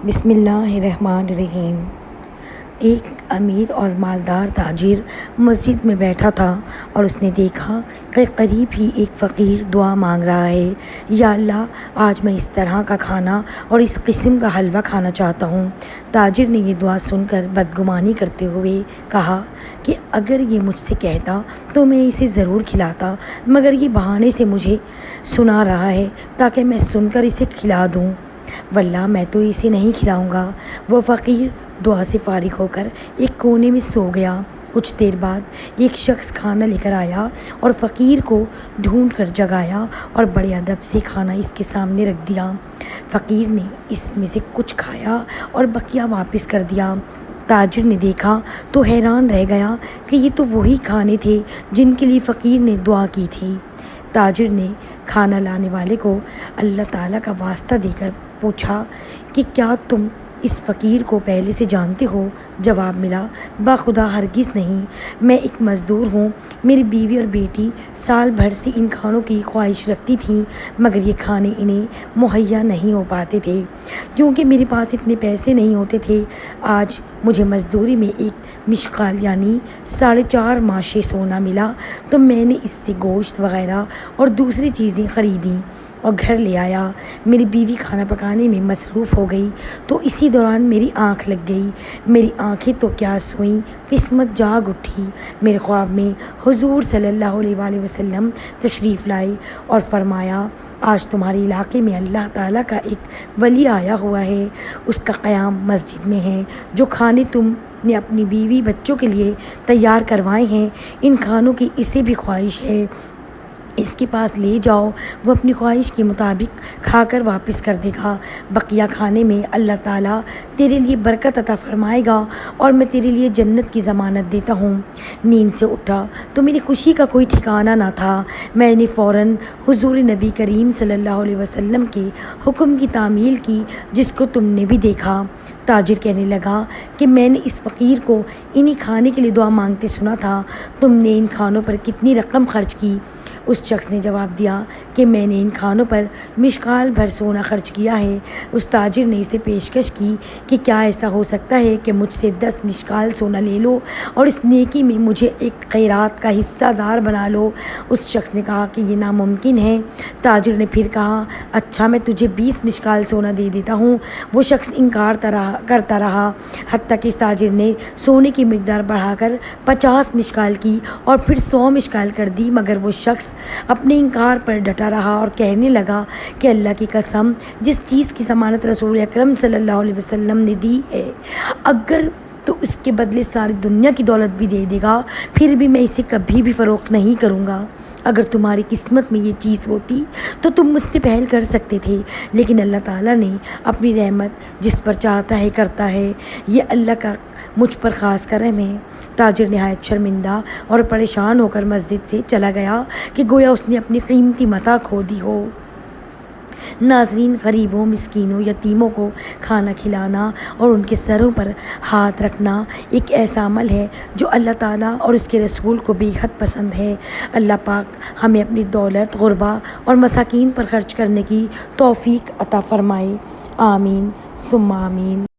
بسم اللہ الرحمن الرحیم۔ ایک امیر اور مالدار تاجر مسجد میں بیٹھا تھا اور اس نے دیکھا کہ قریب ہی ایک فقیر دعا مانگ رہا ہے، یا اللہ آج میں اس طرح کا کھانا اور اس قسم کا حلوہ کھانا چاہتا ہوں۔ تاجر نے یہ دعا سن کر بدگمانی کرتے ہوئے کہا کہ اگر یہ مجھ سے کہتا تو میں اسے ضرور کھلاتا، مگر یہ بہانے سے مجھے سنا رہا ہے تاکہ میں سن کر اسے کھلا دوں، واللہ میں تو اسے نہیں کھلاؤں گا۔ وہ فقیر دعا سے فارغ ہو کر ایک کونے میں سو گیا۔ کچھ دیر بعد ایک شخص کھانا لے کر آیا اور فقیر کو ڈھونڈ کر جگایا اور بڑے ادب سے کھانا اس کے سامنے رکھ دیا۔ فقیر نے اس میں سے کچھ کھایا اور بقیہ واپس کر دیا۔ تاجر نے دیکھا تو حیران رہ گیا کہ یہ تو وہی کھانے تھے جن کے لیے فقیر نے دعا کی تھی۔ تاجر نے کھانا لانے والے کو اللہ تعالیٰ کا واسطہ دے کر پوچھا کہ کیا تم اس فقیر کو پہلے سے جانتے ہو؟ جواب ملا، بخدا ہرگز نہیں، میں ایک مزدور ہوں۔ میری بیوی اور بیٹی سال بھر سے ان کھانوں کی خواہش رکھتی تھیں، مگر یہ کھانے انہیں مہیا نہیں ہو پاتے تھے کیونکہ میرے پاس اتنے پیسے نہیں ہوتے تھے۔ آج مجھے مزدوری میں ایک مشقال یعنی 4.5 ماشے سونا ملا تو میں نے اس سے گوشت وغیرہ اور دوسری چیزیں خریدیں اور گھر لے آیا۔ میری بیوی کھانا پکانے میں مصروف ہو گئی تو اسی دوران میری آنکھ لگ گئی۔ میری آنکھیں تو کیا سوئیں، قسمت جاگ اٹھی۔ میرے خواب میں حضور صلی اللہ علیہ وآلہ وسلم تشریف لائے اور فرمایا، آج تمہارے علاقے میں اللہ تعالیٰ کا ایک ولی آیا ہوا ہے، اس کا قیام مسجد میں ہے۔ جو کھانے تم نے اپنی بیوی بچوں کے لیے تیار کروائے ہیں، ان کھانوں کی اسے بھی خواہش ہے، اس کے پاس لے جاؤ، وہ اپنی خواہش کے مطابق کھا کر واپس کر دے گا۔ بقیہ کھانے میں اللہ تعالیٰ تیرے لیے برکت عطا فرمائے گا اور میں تیرے لیے جنت کی ضمانت دیتا ہوں۔ نیند سے اٹھا تو میری خوشی کا کوئی ٹھکانہ نہ تھا۔ میں نے فوراً حضور نبی کریم صلی اللہ علیہ وسلم کے حکم کی تعمیل کی، جس کو تم نے بھی دیکھا۔ تاجر کہنے لگا کہ میں نے اس فقیر کو انہی کھانے کے لیے دعا مانگتے سنا تھا، تم نے ان کھانوں پر کتنی رقم خرچ کی؟ اس شخص نے جواب دیا کہ میں نے ان کھانوں پر مشکال بھر سونا خرچ کیا ہے۔ اس تاجر نے اسے پیشکش کی کہ کیا ایسا ہو سکتا ہے کہ مجھ سے 10 مشکال سونا لے لو اور اس نیکی میں مجھے ایک خیرات کا حصہ دار بنا لو۔ اس شخص نے کہا کہ یہ ناممکن ہے۔ تاجر نے پھر کہا، اچھا میں تجھے 20 مشکال سونا دے دیتا ہوں۔ وہ شخص انکار کرتا رہا حتیٰ کہ اس تاجر نے سونے کی مقدار بڑھا کر 50 مشکال کی اور پھر 100 مشکال کر دی، مگر وہ شخص اپنے انکار پر ڈٹا رہا اور کہنے لگا کہ اللہ کی قسم، جس چیز کی ضمانت رسول اکرم صلی اللہ علیہ وسلم نے دی ہے، اگر تو اس کے بدلے ساری دنیا کی دولت بھی دے دے گا، پھر بھی میں اسے کبھی بھی فروخت نہیں کروں گا۔ اگر تمہاری قسمت میں یہ چیز ہوتی تو تم مجھ سے پہل کر سکتے تھے، لیکن اللہ تعالیٰ نے اپنی رحمت جس پر چاہتا ہے کرتا ہے، یہ اللہ کا مجھ پر خاص کرم ہے۔ تاجر نہایت شرمندہ اور پریشان ہو کر مسجد سے چلا گیا کہ گویا اس نے اپنی قیمتی متاع کھو دی ہو۔ ناظرین، غریبوں، مسکینوں، یتیموں کو کھانا کھلانا اور ان کے سروں پر ہاتھ رکھنا ایک ایسا عمل ہے جو اللہ تعالیٰ اور اس کے رسول کو بے حد پسند ہے۔ اللہ پاک ہمیں اپنی دولت غربا اور مساکین پر خرچ کرنے کی توفیق عطا فرمائے۔ آمین ثم آمین۔